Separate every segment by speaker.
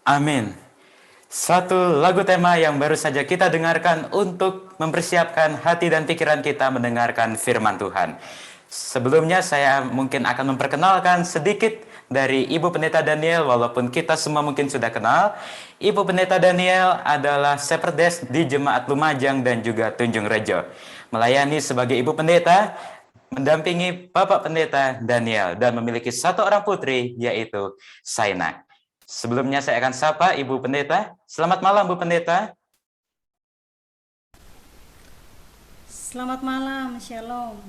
Speaker 1: Amin. Satu lagu tema yang baru saja kita dengarkan untuk mempersiapkan hati dan pikiran kita mendengarkan firman Tuhan. Sebelumnya saya mungkin akan memperkenalkan sedikit dari Ibu Pendeta Daniel, walaupun kita semua mungkin sudah kenal. Ibu Pendeta Daniel adalah Shepherdess di Jemaat Lumajang dan juga Tunjung Rejo. Melayani sebagai Ibu Pendeta, mendampingi Bapak Pendeta Daniel, dan memiliki satu orang putri, yaitu Saina. Sebelumnya saya akan sapa Ibu Pendeta. Selamat malam Bu Pendeta.
Speaker 2: Selamat malam, Shalom.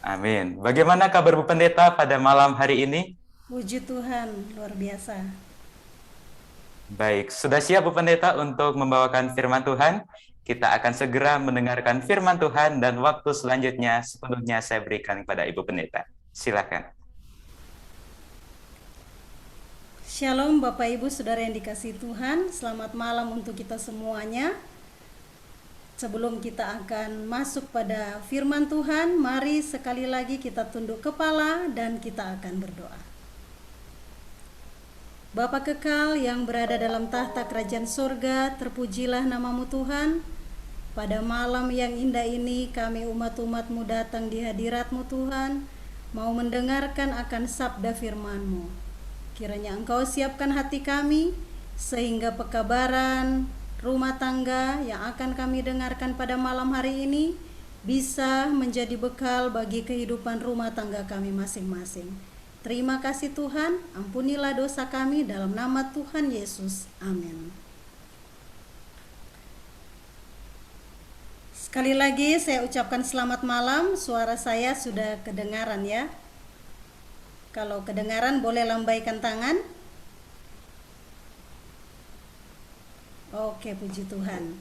Speaker 1: Amin. Bagaimana kabar Bu Pendeta pada malam hari ini?
Speaker 2: Puji Tuhan, luar biasa.
Speaker 1: Baik, sudah siap Bu Pendeta untuk membawakan firman Tuhan? Kita akan segera mendengarkan firman Tuhan dan waktu selanjutnya sepenuhnya saya berikan kepada Ibu Pendeta. Silakan.
Speaker 2: Shalom Bapak Ibu Saudara yang dikasihi Tuhan, selamat malam untuk kita semuanya. Sebelum kita akan masuk pada firman Tuhan, mari sekali lagi kita tunduk kepala dan kita akan berdoa. Bapa kekal yang berada dalam tahta kerajaan surga, terpujilah namamu Tuhan. Pada malam yang indah ini kami umat-umatmu datang di hadiratmu Tuhan, mau mendengarkan akan sabda firman-Mu. Kiranya Engkau siapkan hati kami, sehingga pekabaran rumah tangga yang akan kami dengarkan pada malam hari ini bisa menjadi bekal bagi kehidupan rumah tangga kami masing-masing. Terima kasih Tuhan, ampunilah dosa kami dalam nama Tuhan Yesus. Amin. Sekali lagi saya ucapkan selamat malam, suara saya sudah kedengaran ya. Kalau kedengaran boleh lambaikan tangan. Oke, puji Tuhan.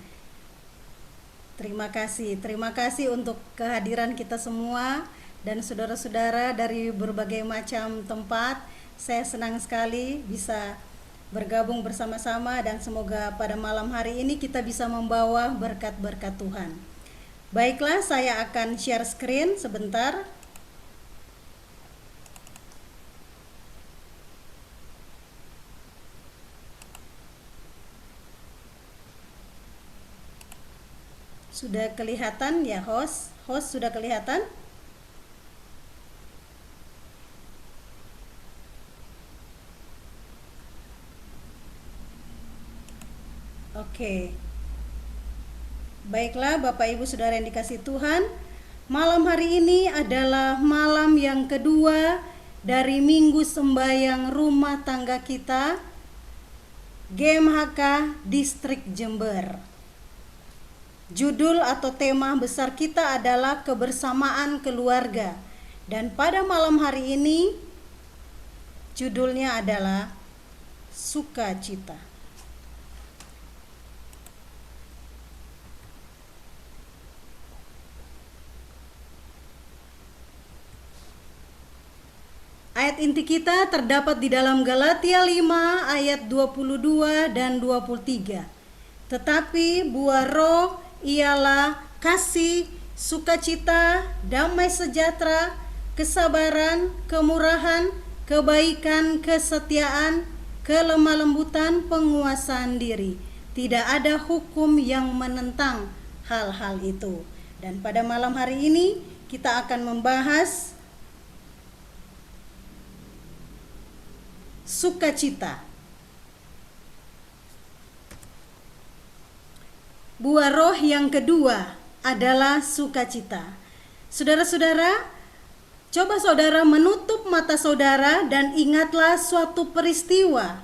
Speaker 2: Terima kasih untuk kehadiran kita semua dan saudara-saudara dari berbagai macam tempat. Saya senang sekali bisa bergabung bersama-sama dan semoga pada malam hari ini kita bisa membawa berkat-berkat Tuhan. Baiklah, saya akan share screen sebentar. Sudah kelihatan ya host? Host sudah kelihatan? Oke. Baiklah Bapak Ibu Saudara yang dikasihi Tuhan, malam hari ini adalah malam yang kedua dari minggu sembahyang rumah tangga kita GMHK Distrik Jember. Judul atau tema besar kita adalah kebersamaan keluarga. Dan pada malam hari ini judulnya adalah sukacita. Ayat inti kita terdapat di dalam Galatia 5 ayat 22 dan 23. Tetapi buah roh ialah kasih, sukacita, damai sejahtera, kesabaran, kemurahan, kebaikan, kesetiaan, kelemah lembutan, penguasaan diri. Tidak ada hukum yang menentang hal-hal itu. Dan pada malam hari ini kita akan membahas sukacita. Buah roh yang kedua adalah sukacita. Saudara-saudara, coba saudara menutup mata saudara dan ingatlah suatu peristiwa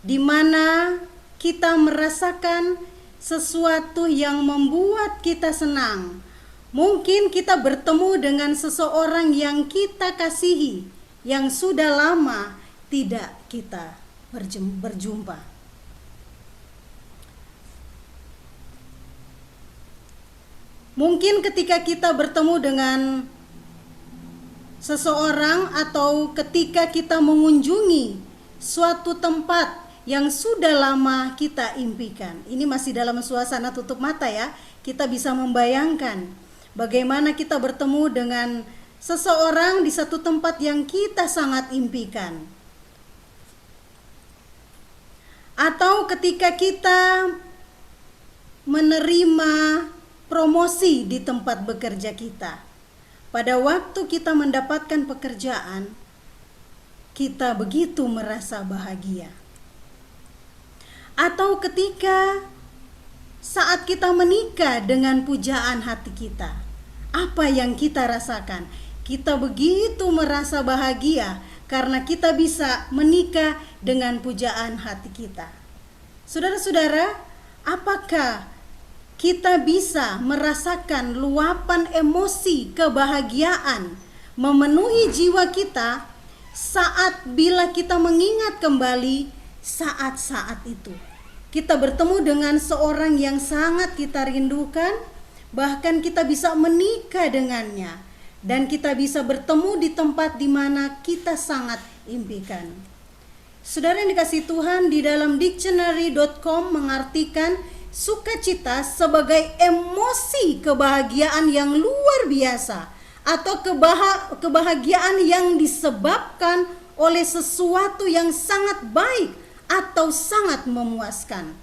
Speaker 2: di mana kita merasakan sesuatu yang membuat kita senang. Mungkin kita bertemu dengan seseorang yang kita kasihi, yang sudah lama tidak kita berjumpa. Mungkin ketika kita bertemu dengan seseorang atau ketika kita mengunjungi suatu tempat yang sudah lama kita impikan. Ini masih dalam suasana tutup mata ya. Kita bisa membayangkan bagaimana kita bertemu dengan seseorang di satu tempat yang kita sangat impikan. Atau ketika kita menerima promosi di tempat bekerja kita. Pada waktu kita mendapatkan pekerjaan, kita begitu merasa bahagia. Atau ketika saat kita menikah dengan pujaan hati kita, apa yang kita rasakan? Kita begitu merasa bahagia karena kita bisa menikah dengan pujaan hati kita. Saudara-saudara, apakah kita bisa merasakan luapan emosi kebahagiaan memenuhi jiwa kita saat bila kita mengingat kembali saat-saat itu? Kita bertemu dengan seorang yang sangat kita rindukan, bahkan kita bisa menikah dengannya, dan kita bisa bertemu di tempat di mana kita sangat impikan. Saudara yang dikasihi Tuhan, di dalam dictionary.com mengartikan sukacita sebagai emosi kebahagiaan yang luar biasa atau kebahagiaan yang disebabkan oleh sesuatu yang sangat baik atau sangat memuaskan.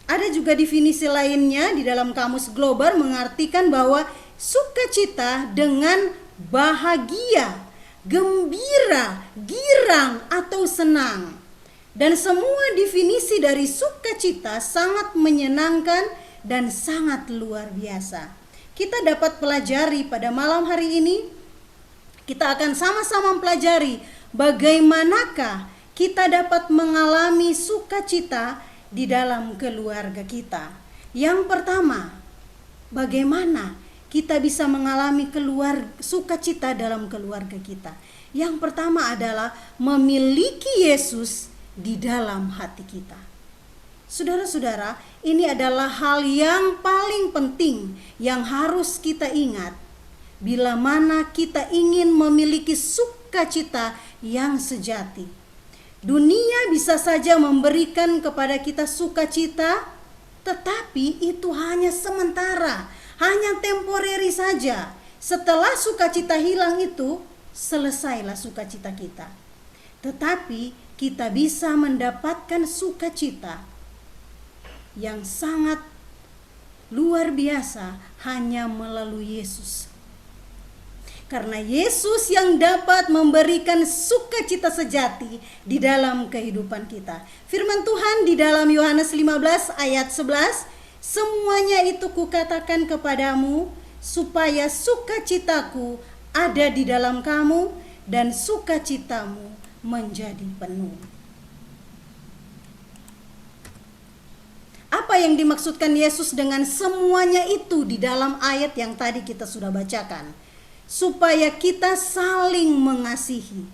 Speaker 2: Ada juga definisi lainnya di dalam Kamus Global mengartikan bahwa sukacita dengan bahagia, gembira, girang atau senang. Dan semua definisi dari sukacita sangat menyenangkan dan sangat luar biasa. Kita dapat pelajari pada malam hari ini, kita akan sama-sama mempelajari bagaimanakah kita dapat mengalami sukacita di dalam keluarga kita. Yang pertama, bagaimana kita bisa mengalami sukacita dalam keluarga kita. Yang pertama adalah memiliki Yesus di dalam hati kita. Saudara-saudara, ini adalah hal yang paling penting yang harus kita ingat bila mana kita ingin memiliki sukacita yang sejati. Dunia bisa saja memberikan kepada kita sukacita, tetapi itu hanya sementara. hanya temporary saja. Setelah sukacita hilang itu, selesailah sukacita kita. Tetapi kita bisa mendapatkan sukacita yang sangat luar biasa hanya melalui Yesus. Karena Yesus yang dapat memberikan sukacita sejati di dalam kehidupan kita. Firman Tuhan di dalam Yohanes 15 ayat 11, semuanya itu kukatakan kepadamu, supaya sukacitaku ada di dalam kamu, dan sukacitamu menjadi penuh. Apa yang dimaksudkan Yesus dengan semuanya itu di dalam ayat yang tadi kita sudah bacakan? Supaya kita saling mengasihi.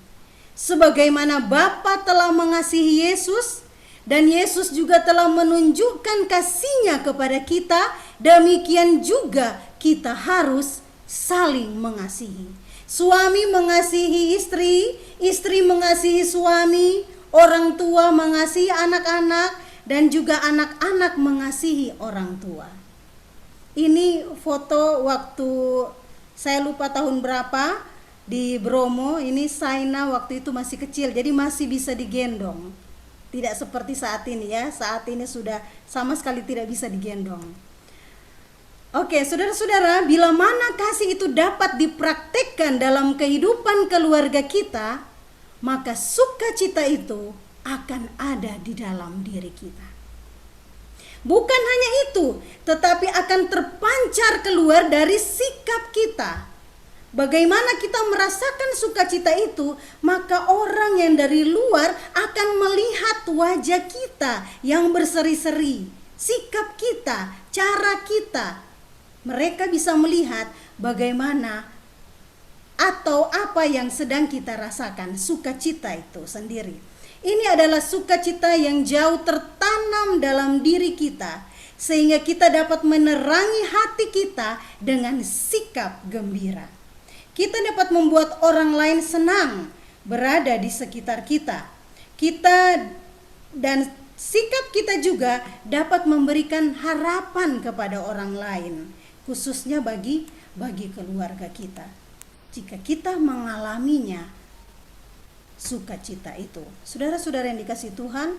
Speaker 2: Sebagaimana Bapa telah mengasihi Yesus, dan Yesus juga telah menunjukkan kasih-Nya kepada kita, demikian juga kita harus saling mengasihi. Suami mengasihi istri, istri mengasihi suami, orang tua mengasihi anak-anak, dan juga anak-anak mengasihi orang tua. Ini foto waktu saya lupa tahun berapa di Bromo. Ini Saina waktu itu masih kecil, jadi masih bisa digendong. Tidak seperti saat ini ya. Saat ini sudah sama sekali tidak bisa digendong. Oke, saudara-saudara, bila mana kasih itu dapat dipraktikkan dalam kehidupan keluarga kita, maka sukacita itu akan ada di dalam diri kita. Bukan hanya itu, tetapi akan terpancar keluar dari sikap kita. Bagaimana kita merasakan sukacita itu, maka orang yang dari luar akan melihat wajah kita yang berseri-seri, sikap kita, cara kita. Mereka bisa melihat bagaimana atau apa yang sedang kita rasakan, sukacita itu sendiri. Ini adalah sukacita yang jauh tertanam dalam diri kita, sehingga kita dapat menerangi hati kita dengan sikap gembira. Kita dapat membuat orang lain senang berada di sekitar kita. Kita dan sikap kita juga dapat memberikan harapan kepada orang lain, khususnya bagi keluarga kita. Jika kita mengalaminya, sukacita itu. Saudara-saudara yang dikasihi Tuhan,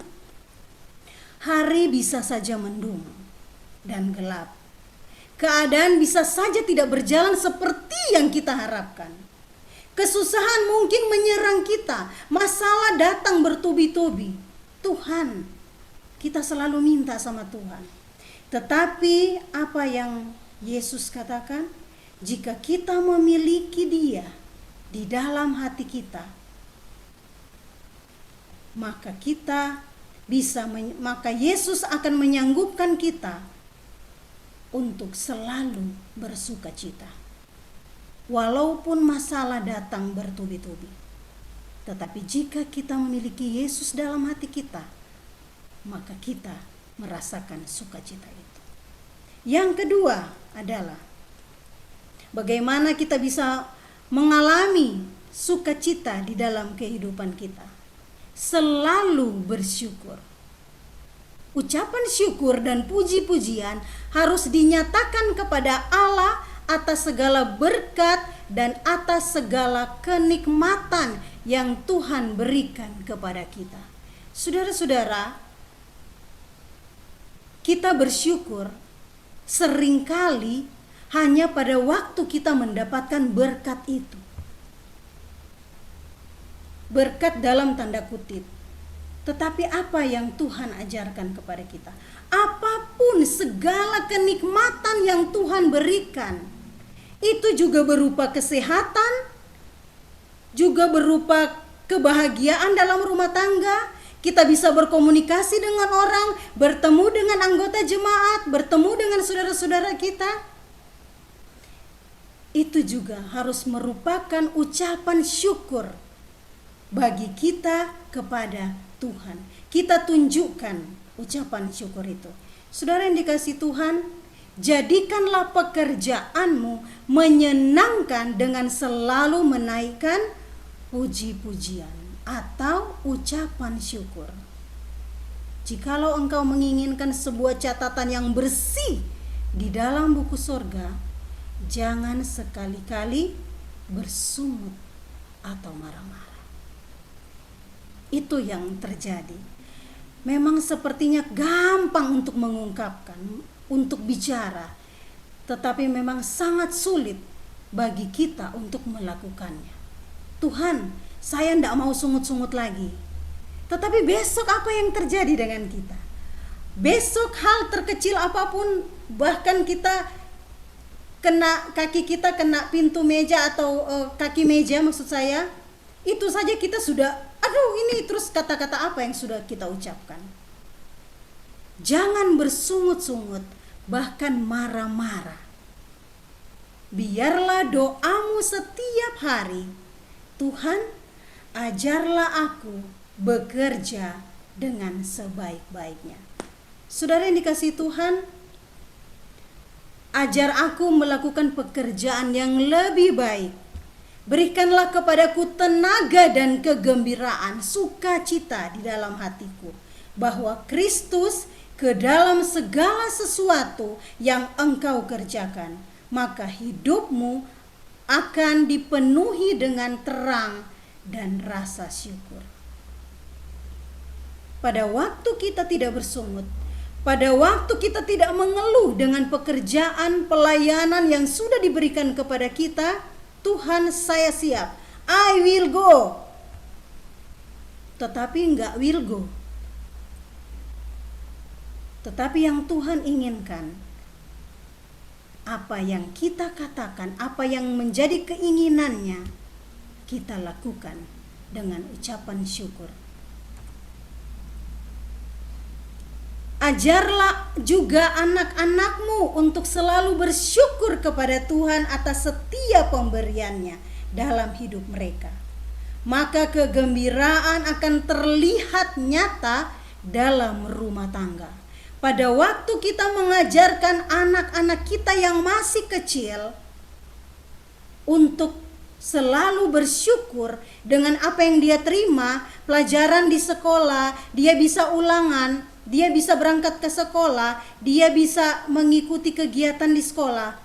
Speaker 2: hari bisa saja mendung dan gelap. Keadaan bisa saja tidak berjalan seperti yang kita harapkan. Kesusahan mungkin menyerang kita, masalah datang bertubi-tubi. Tuhan, kita selalu minta sama Tuhan. Tetapi apa yang Yesus katakan? Jika kita memiliki Dia di dalam hati kita, maka Yesus akan menyanggupkan kita untuk selalu bersukacita. Walaupun masalah datang bertubi-tubi, tetapi jika kita memiliki Yesus dalam hati kita, maka kita merasakan sukacita itu. Yang kedua adalah bagaimana kita bisa mengalami sukacita di dalam kehidupan kita. Selalu bersyukur. Ucapan syukur dan puji-pujian harus dinyatakan kepada Allah atas segala berkat dan atas segala kenikmatan yang Tuhan berikan kepada kita. Saudara-saudara, kita bersyukur seringkali hanya pada waktu kita mendapatkan berkat itu. Berkat dalam tanda kutip. Tetapi apa yang Tuhan ajarkan kepada kita? Apapun segala kenikmatan yang Tuhan berikan, itu juga berupa kesehatan, juga berupa kebahagiaan dalam rumah tangga. Kita bisa berkomunikasi dengan orang, bertemu dengan anggota jemaat, bertemu dengan saudara-saudara kita. Itu juga harus merupakan ucapan syukur bagi kita kepada Tuhan. Kita tunjukkan ucapan syukur itu. Saudara yang dikasihi Tuhan, jadikanlah pekerjaanmu menyenangkan dengan selalu menaikkan puji-pujian atau ucapan syukur. Jikalau engkau menginginkan sebuah catatan yang bersih di dalam buku sorga, jangan sekali-kali bersungut atau marah-marah. Itu yang terjadi. Memang sepertinya gampang untuk mengungkapkan, untuk bicara, tetapi memang sangat sulit bagi kita untuk melakukannya. Tuhan, saya tidak mau sungut-sungut lagi. Tetapi besok apa yang terjadi dengan kita? Besok hal terkecil apapun, bahkan kaki kita kena pintu meja atau kaki meja maksud saya, itu saja kita sudah, aduh ini terus kata-kata apa yang sudah kita ucapkan. Jangan bersungut-sungut, bahkan marah-marah. Biarlah doamu setiap hari, Tuhan, ajarlah aku bekerja dengan sebaik-baiknya. Saudara yang dikasihi Tuhan, ajar aku melakukan pekerjaan yang lebih baik. Berikanlah kepadaku tenaga dan kegembiraan, sukacita di dalam hatiku, bahwa Kristus ke dalam segala sesuatu yang engkau kerjakan, maka hidupmu akan dipenuhi dengan terang dan rasa syukur. Pada waktu kita tidak bersungut, pada waktu kita tidak mengeluh dengan pekerjaan pelayanan yang sudah diberikan kepada kita, Tuhan, saya siap, I will go. Tetapi enggak will go. Tetapi yang Tuhan inginkan, apa yang kita katakan, apa yang menjadi keinginannya, kita lakukan dengan ucapan syukur. Ajarlah juga anak-anakmu untuk selalu bersyukur kepada Tuhan atas setiap pemberiannya dalam hidup mereka. Maka kegembiraan akan terlihat nyata dalam rumah tangga. Pada waktu kita mengajarkan anak-anak kita yang masih kecil untuk selalu bersyukur dengan apa yang dia terima, pelajaran di sekolah, dia bisa ulangan, dia bisa berangkat ke sekolah, dia bisa mengikuti kegiatan di sekolah.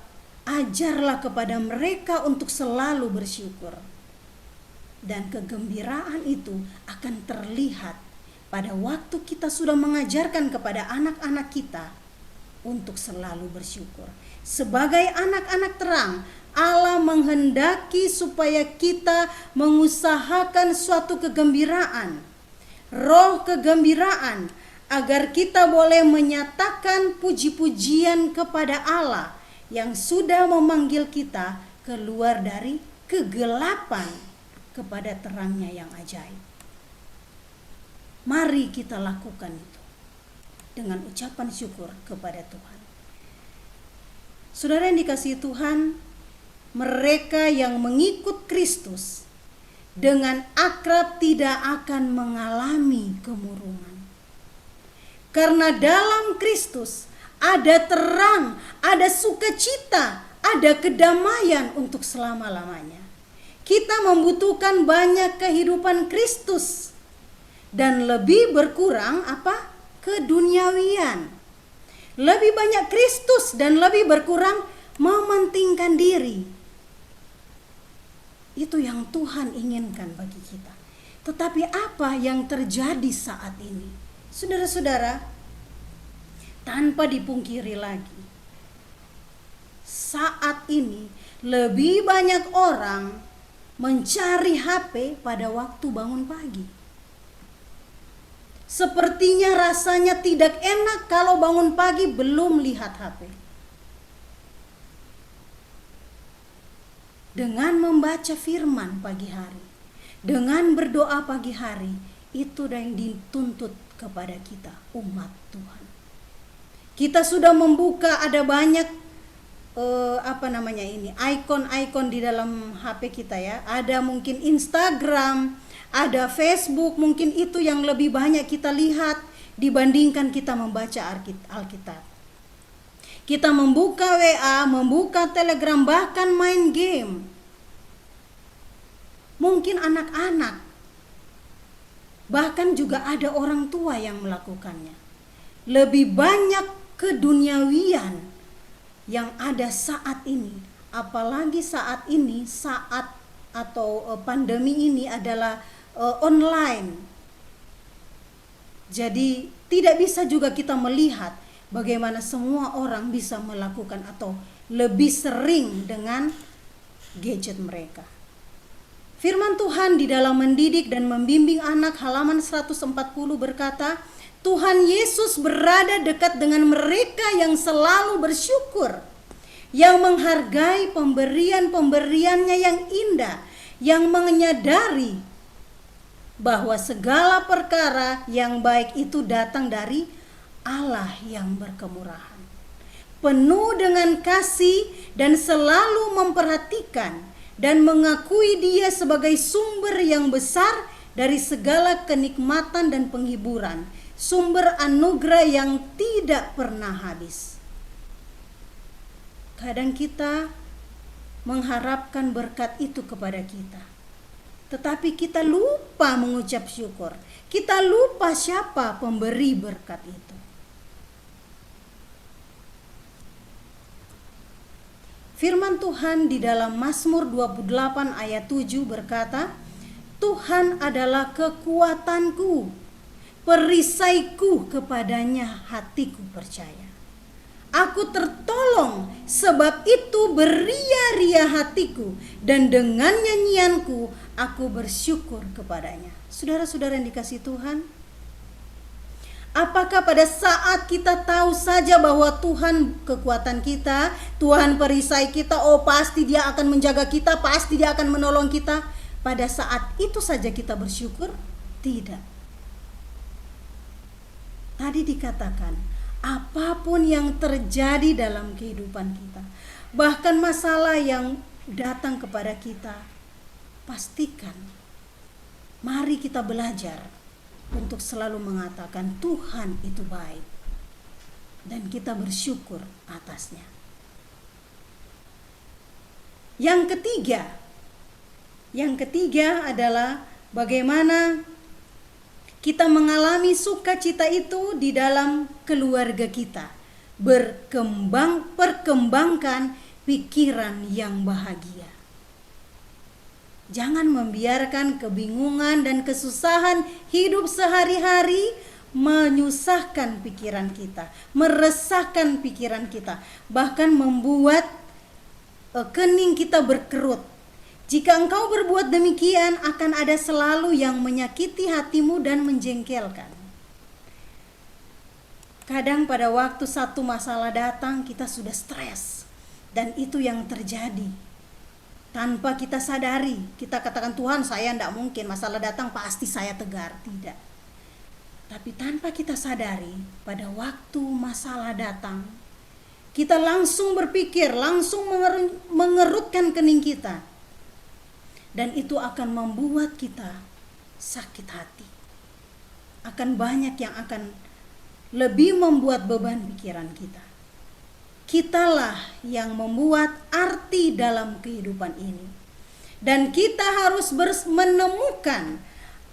Speaker 2: Ajarlah kepada mereka untuk selalu bersyukur. Dan kegembiraan itu akan terlihat pada waktu kita sudah mengajarkan kepada anak-anak kita untuk selalu bersyukur. Sebagai anak-anak terang, Allah menghendaki supaya kita mengusahakan suatu kegembiraan, roh kegembiraan, agar kita boleh menyatakan puji-pujian kepada Allah yang sudah memanggil kita keluar dari kegelapan kepada terangnya yang ajaib. Mari kita lakukan itu dengan ucapan syukur kepada Tuhan. Saudara yang dikasihi Tuhan, mereka yang mengikut Kristus dengan akrab tidak akan mengalami kemurungan. Karena dalam Kristus ada terang, ada sukacita, ada kedamaian untuk selama-lamanya. Kita membutuhkan banyak kehidupan Kristus dan lebih berkurang apa? Keduniawian. Lebih banyak Kristus dan lebih berkurang mementingkan diri. Itu yang Tuhan inginkan bagi kita. Tetapi apa yang terjadi saat ini? Saudara-saudara, tanpa dipungkiri lagi, saat ini lebih banyak orang mencari HP pada waktu bangun pagi. Sepertinya rasanya tidak enak kalau bangun pagi belum lihat HP. Dengan membaca firman pagi hari, dengan berdoa pagi hari, itu yang dituntut kepada kita, umat Tuhan. Kita sudah membuka, ada banyak ikon-ikon di dalam HP kita ya. Ada mungkin Instagram, ada Facebook, mungkin itu yang lebih banyak kita lihat dibandingkan kita membaca Alkitab. Kita membuka WA, membuka Telegram, bahkan main game. Mungkin anak-anak, bahkan juga ada orang tua yang melakukannya. Lebih banyak keduniawian yang ada saat ini, apalagi saat ini, saat atau pandemi ini adalah online. Jadi tidak bisa juga kita melihat bagaimana semua orang bisa melakukan atau lebih sering dengan gadget mereka. Firman Tuhan di dalam mendidik dan membimbing anak halaman 140 berkata, Tuhan Yesus berada dekat dengan mereka yang selalu bersyukur, yang menghargai pemberian-pemberiannya yang indah, yang menyadari bahwa segala perkara yang baik itu datang dari Allah yang berkemurahan, penuh dengan kasih dan selalu memperhatikan dan mengakui Dia sebagai sumber yang besar dari segala kenikmatan dan penghiburan, sumber anugerah yang tidak pernah habis. Kadang kita mengharapkan berkat itu kepada kita, tetapi kita lupa mengucap syukur. Kita lupa siapa pemberi berkat itu. Firman Tuhan di dalam Mazmur 28 ayat 7 berkata, Tuhan adalah kekuatanku, perisaiku, kepadanya hatiku percaya. Aku tertolong, sebab itu beria-ria hatiku, dan dengan nyanyianku aku bersyukur kepadanya. Saudara-saudara yang dikasihi Tuhan, apakah pada saat kita tahu saja bahwa Tuhan kekuatan kita, Tuhan perisai kita, oh pasti Dia akan menjaga kita, pasti Dia akan menolong kita, pada saat itu saja kita bersyukur? Tidak. Tadi dikatakan, apapun yang terjadi dalam kehidupan kita, bahkan masalah yang datang kepada kita, pastikan, mari kita belajar untuk selalu mengatakan Tuhan itu baik, dan kita bersyukur atasnya. Yang ketiga adalah bagaimana kita mengalami sukacita itu di dalam keluarga kita. Perkembangkan pikiran yang bahagia. Jangan membiarkan kebingungan dan kesusahan hidup sehari-hari menyusahkan pikiran kita, meresahkan pikiran kita, bahkan membuat kening kita berkerut. Jika engkau berbuat demikian, akan ada selalu yang menyakiti hatimu dan menjengkelkan. Kadang pada waktu satu masalah datang, kita sudah stres, dan itu yang terjadi. Tanpa kita sadari, kita katakan, Tuhan, saya tidak mungkin, masalah datang pasti saya tegar. Tidak. Tapi tanpa kita sadari, pada waktu masalah datang, kita langsung berpikir, langsung mengerutkan kening kita. Dan itu akan membuat kita sakit hati. Akan banyak yang akan lebih membuat beban pikiran kita. Kitalah yang membuat arti dalam kehidupan ini. Dan kita harus menemukan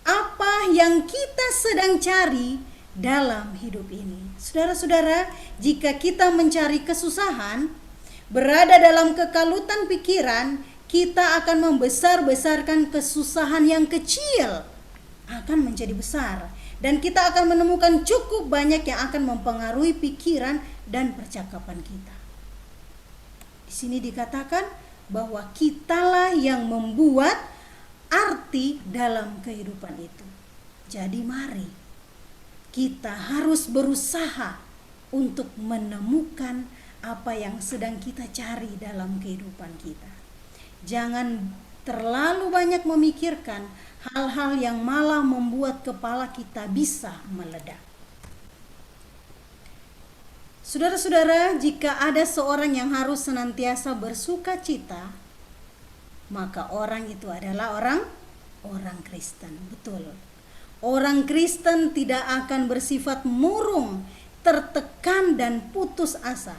Speaker 2: apa yang kita sedang cari dalam hidup ini. Saudara-saudara, jika kita mencari kesusahan, berada dalam kekalutan pikiran, kita akan membesar-besarkan kesusahan yang kecil akan menjadi besar, dan kita akan menemukan cukup banyak yang akan mempengaruhi pikiran dan percakapan kita. Di sini dikatakan bahwa kitalah yang membuat arti dalam kehidupan itu. Jadi mari kita harus berusaha untuk menemukan apa yang sedang kita cari dalam kehidupan kita. Jangan terlalu banyak memikirkan hal-hal yang malah membuat kepala kita bisa meledak. Saudara-saudara, jika ada seorang yang harus senantiasa bersuka cita, maka orang itu adalah orang Kristen. Betul. Orang Kristen tidak akan bersifat murung, tertekan dan putus asa.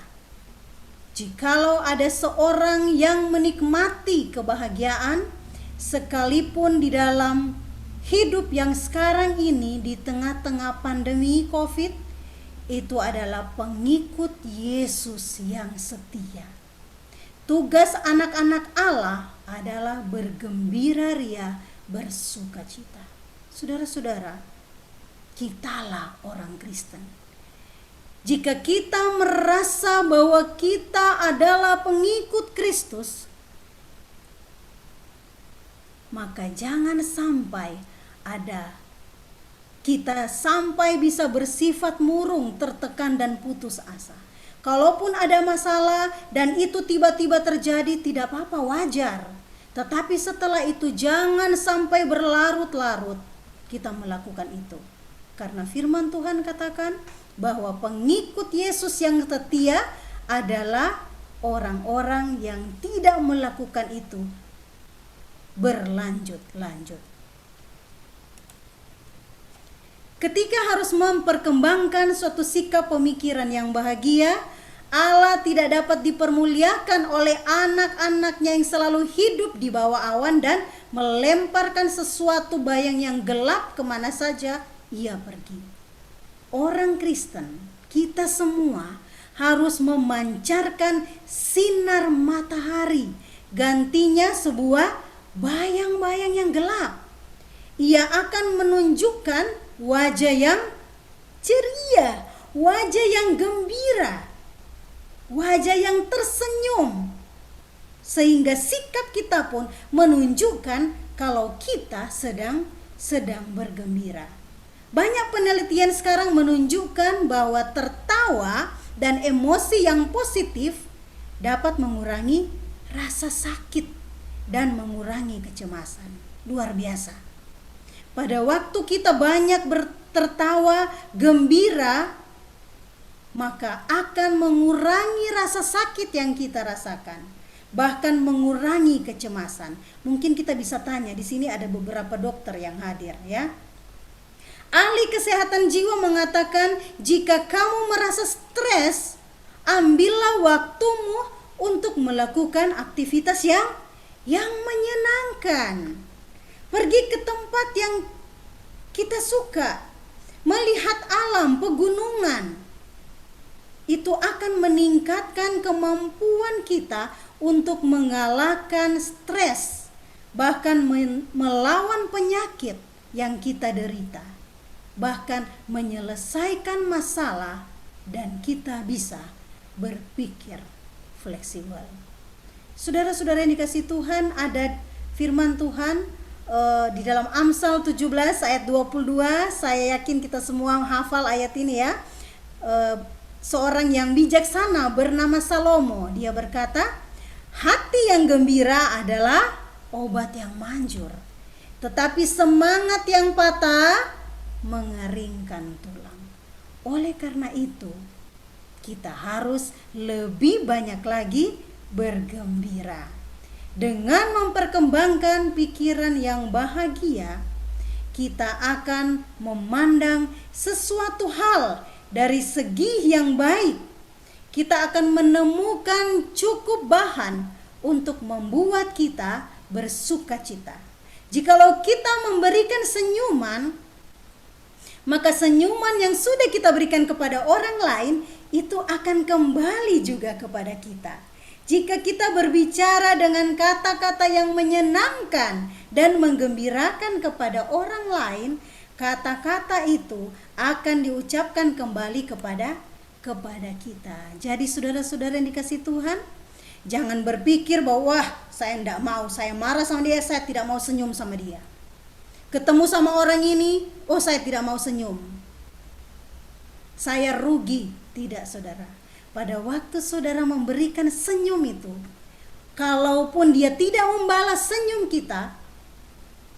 Speaker 2: Jikalau ada seorang yang menikmati kebahagiaan, sekalipun di dalam hidup yang sekarang ini di tengah-tengah pandemi COVID, itu adalah pengikut Yesus yang setia. Tugas anak-anak Allah adalah bergembira ria, bersukacita. Saudara-saudara, kitalah orang Kristen. Jika kita merasa bahwa kita adalah pengikut Kristus, maka jangan sampai kita sampai bisa bersifat murung, tertekan dan putus asa. Kalaupun ada masalah dan itu tiba-tiba terjadi, tidak apa-apa, wajar. Tetapi setelah itu jangan sampai berlarut-larut kita melakukan itu. Karena firman Tuhan katakan bahwa pengikut Yesus yang setia adalah orang-orang yang tidak melakukan itu berlanjut-lanjut. Ketika harus memperkembangkan suatu sikap pemikiran yang bahagia, Allah tidak dapat dipermuliakan oleh anak-anaknya yang selalu hidup di bawah awan dan melemparkan sesuatu bayang yang gelap kemana saja ia pergi. Orang Kristen, kita semua harus memancarkan sinar matahari, gantinya sebuah bayang-bayang yang gelap. Ia akan menunjukkan wajah yang ceria, wajah yang gembira, wajah yang tersenyum, sehingga sikap kita pun menunjukkan kalau kita sedang bergembira. Banyak penelitian sekarang menunjukkan bahwa tertawa dan emosi yang positif dapat mengurangi rasa sakit dan mengurangi kecemasan. Luar biasa. Pada waktu kita banyak tertawa, gembira, maka akan mengurangi rasa sakit yang kita rasakan, bahkan mengurangi kecemasan. Mungkin kita bisa tanya, di sini ada beberapa dokter yang hadir ya. Ahli kesehatan jiwa mengatakan, jika kamu merasa stres, ambillah waktumu untuk melakukan aktivitas yang menyenangkan. Pergi ke tempat yang kita suka, melihat alam, pegunungan. Itu akan meningkatkan kemampuan kita untuk mengalahkan stres, bahkan melawan penyakit yang kita derita, bahkan menyelesaikan masalah, dan kita bisa berpikir fleksibel. Saudara-saudara yang dikasihi Tuhan, ada firman Tuhan di dalam Amsal 17 ayat 22. Saya yakin kita semua hafal ayat ini ya. Seorang yang bijaksana bernama Salomo, dia berkata, hati yang gembira adalah obat yang manjur, tetapi semangat yang patah mengeringkan tulang. Oleh karena itu, kita harus lebih banyak lagi bergembira. Dengan memperkembangkan pikiran yang bahagia, kita akan memandang sesuatu hal dari segi yang baik. Kita akan menemukan cukup bahan untuk membuat kita bersukacita. Jikalau kita memberikan senyuman, maka senyuman yang sudah kita berikan kepada orang lain itu akan kembali juga kepada kita. Jika kita berbicara dengan kata-kata yang menyenangkan dan menggembirakan kepada orang lain, kata-kata itu akan diucapkan kembali kepada kita. Jadi saudara-saudara yang dikasihi Tuhan, jangan berpikir bahwa saya tidak mau, saya marah sama dia, saya tidak mau senyum sama dia. Ketemu sama orang ini, saya tidak mau senyum, saya rugi. Tidak, saudara. Pada waktu saudara memberikan senyum itu, kalaupun dia tidak membalas senyum kita,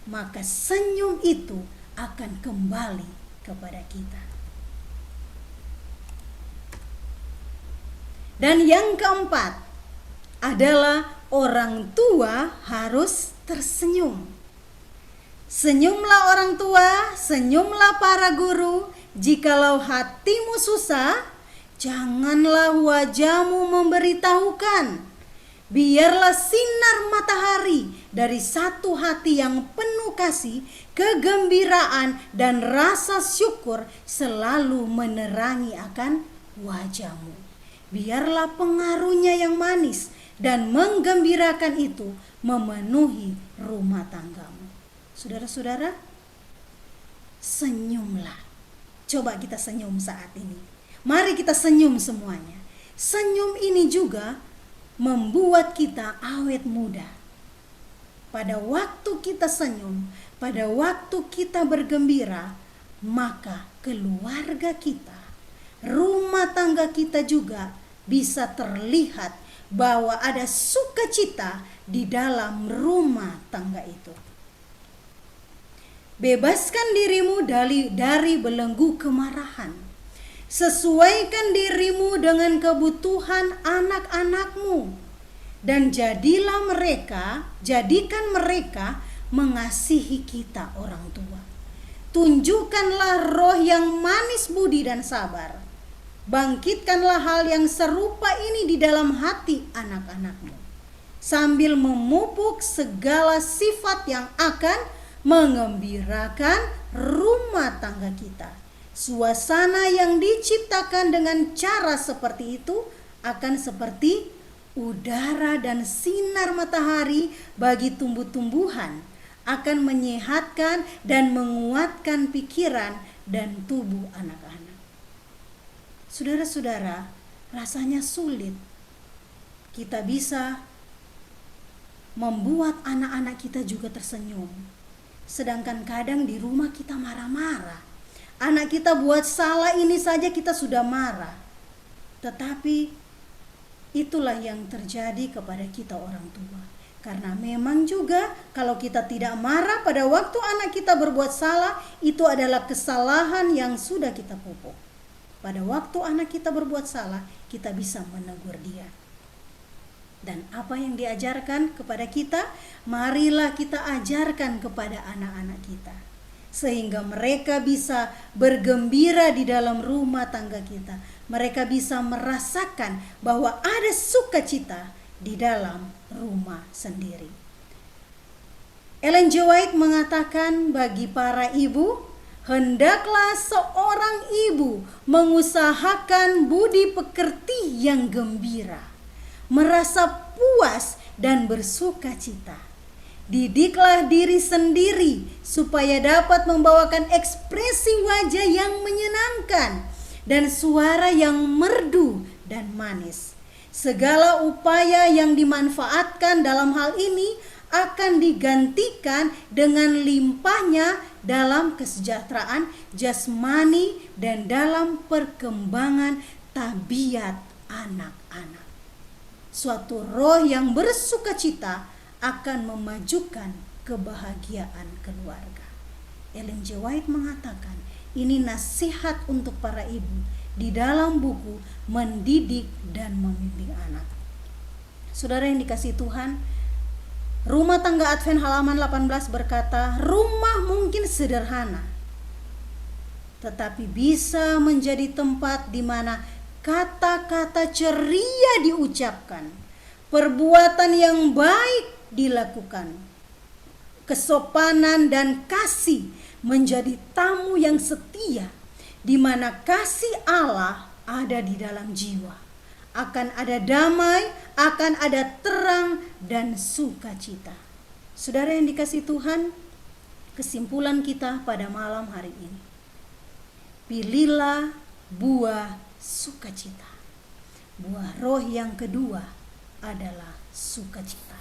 Speaker 2: maka senyum itu akan kembali kepada kita. Dan yang keempat adalah orang tua harus tersenyum. Senyumlah orang tua, senyumlah para guru. Jikalau hatimu susah, janganlah wajahmu memberitahukan. Biarlah sinar matahari dari satu hati yang penuh kasih, kegembiraan, dan rasa syukur selalu menerangi akan wajahmu. Biarlah pengaruhnya yang manis dan menggembirakan itu memenuhi rumah tanggamu. Saudara-saudara, senyumlah. Coba kita senyum saat ini. Mari kita senyum semuanya. Senyum ini juga membuat kita awet muda. Pada waktu kita senyum, pada waktu kita bergembira, maka keluarga kita, rumah tangga kita juga bisa terlihat bahwa ada sukacita di dalam rumah tangga itu. Bebaskan dirimu dari belenggu kemarahan. Sesuaikan dirimu dengan kebutuhan anak-anakmu, dan jadikan mereka mengasihi kita orang tua. Tunjukkanlah roh yang manis budi dan sabar. Bangkitkanlah hal yang serupa ini di dalam hati anak-anakmu, sambil memupuk segala sifat yang akan mengembirakan rumah tangga kita. Suasana yang diciptakan dengan cara seperti itu akan seperti udara dan sinar matahari bagi tumbuh-tumbuhan, akan menyehatkan dan menguatkan pikiran dan tubuh anak-anak. Saudara-saudara, rasanya sulit kita bisa membuat anak-anak kita juga tersenyum, sedangkan kadang di rumah kita marah-marah. Anak kita buat salah ini saja kita sudah marah. Tetapi itulah yang terjadi kepada kita orang tua. Karena memang juga kalau kita tidak marah pada waktu anak kita berbuat salah, itu adalah kesalahan yang sudah kita pupuk. Pada waktu anak kita berbuat salah, kita bisa menegur dia. Dan apa yang diajarkan kepada kita, marilah kita ajarkan kepada anak-anak kita, sehingga mereka bisa bergembira di dalam rumah tangga kita. Mereka bisa merasakan bahwa ada sukacita di dalam rumah sendiri. Ellen G. White mengatakan, bagi para ibu, hendaklah seorang ibu mengusahakan budi pekerti yang gembira, merasa puas dan bersukacita. Didiklah diri sendiri supaya dapat membawakan ekspresi wajah yang menyenangkan dan suara yang merdu dan manis. Segala upaya yang dimanfaatkan dalam hal ini akan digantikan dengan limpahnya dalam kesejahteraan jasmani dan dalam perkembangan tabiat anak-anak. Suatu roh yang bersukacita akan memajukan kebahagiaan keluarga. Ellen G. White mengatakan, ini nasihat untuk para ibu di dalam buku Mendidik dan Membimbing Anak. Saudara yang dikasihi Tuhan, Rumah Tangga Advent halaman 18 berkata, rumah mungkin sederhana, tetapi bisa menjadi tempat di mana kata-kata ceria diucapkan, perbuatan yang baik dilakukan, kesopanan dan kasih menjadi tamu yang setia, di mana kasih Allah ada di dalam jiwa. Akan ada damai, akan ada terang dan sukacita. Saudara yang dikasihi Tuhan, kesimpulan kita pada malam hari ini, pilihlah buah sukacita. Buah roh yang kedua adalah sukacita,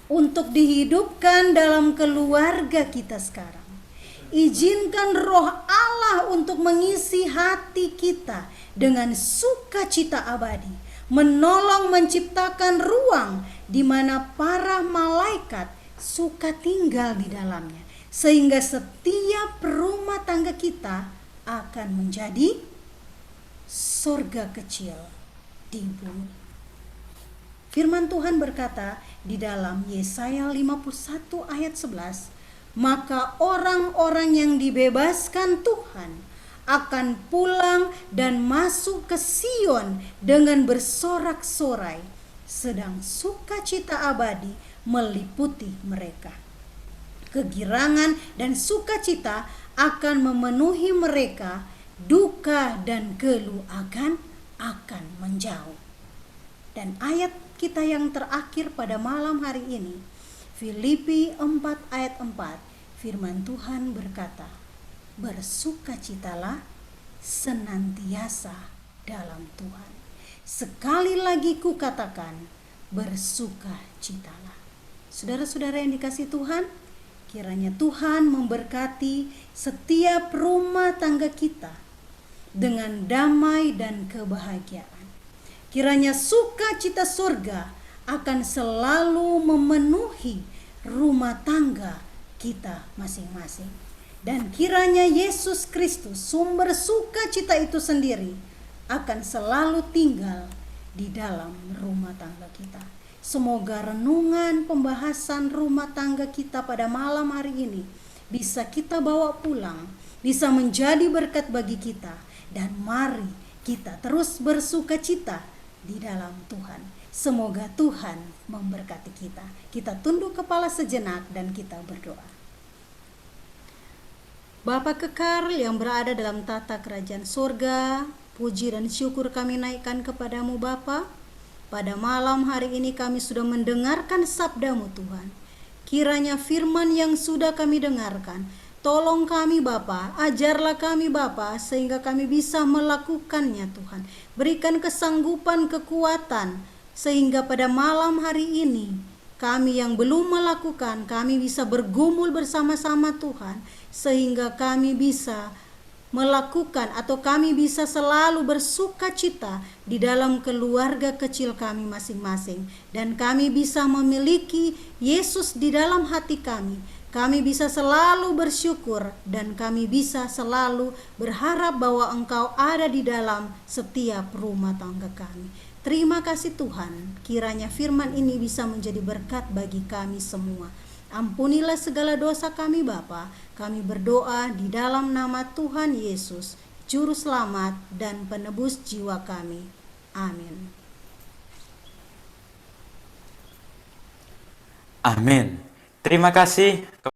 Speaker 2: untuk dihidupkan dalam keluarga kita sekarang. Izinkan roh Allah untuk mengisi hati kita dengan sukacita abadi, menolong menciptakan ruang di mana para malaikat suka tinggal di dalamnya, sehingga setiap rumah tangga kita akan menjadi surga kecil di bumi. Firman Tuhan berkata di dalam Yesaya 51 ayat 11, maka orang-orang yang dibebaskan Tuhan akan pulang dan masuk ke Sion dengan bersorak-sorai, sedang sukacita abadi meliputi mereka. Kegirangan dan sukacita akan memenuhi mereka, duka dan keluh akan menjauh. Dan ayat kita yang terakhir pada malam hari ini, Filipi 4 ayat 4, firman Tuhan berkata, bersukacitalah senantiasa dalam Tuhan. Sekali lagi kukatakan, bersukacitalah. Saudara-saudara yang dikasihi Tuhan, kiranya Tuhan memberkati setiap rumah tangga kita dengan damai dan kebahagiaan. Kiranya sukacita surga akan selalu memenuhi rumah tangga kita masing-masing. Dan kiranya Yesus Kristus, sumber sukacita itu sendiri, akan selalu tinggal di dalam rumah tangga kita. Semoga renungan pembahasan rumah tangga kita pada malam hari ini bisa kita bawa pulang, bisa menjadi berkat bagi kita, dan mari kita terus bersukacita di dalam Tuhan. Semoga Tuhan memberkati kita. Kita tunduk kepala sejenak dan kita berdoa. Bapa kekal yang berada dalam tata kerajaan surga, puji dan syukur kami naikkan kepadamu Bapa. Pada malam hari ini kami sudah mendengarkan sabda-Mu Tuhan. Kiranya firman yang sudah kami dengarkan, tolong kami Bapa, ajarlah kami Bapa, sehingga kami bisa melakukannya Tuhan. Berikan kesanggupan, kekuatan, sehingga pada malam hari ini, kami yang belum melakukan, kami bisa bergumul bersama-sama Tuhan, sehingga kami bisa melakukan atau kami bisa selalu bersukacita di dalam keluarga kecil kami masing-masing, dan kami bisa memiliki Yesus di dalam hati kami. Kami bisa selalu bersyukur dan kami bisa selalu berharap bahwa Engkau ada di dalam setiap rumah tangga kami. Terima kasih Tuhan, kiranya firman ini bisa menjadi berkat bagi kami semua. Ampunilah segala dosa kami Bapa. Kami berdoa di dalam nama Tuhan Yesus, Juru Selamat dan Penebus jiwa kami. Amin.
Speaker 1: Amin. Terima kasih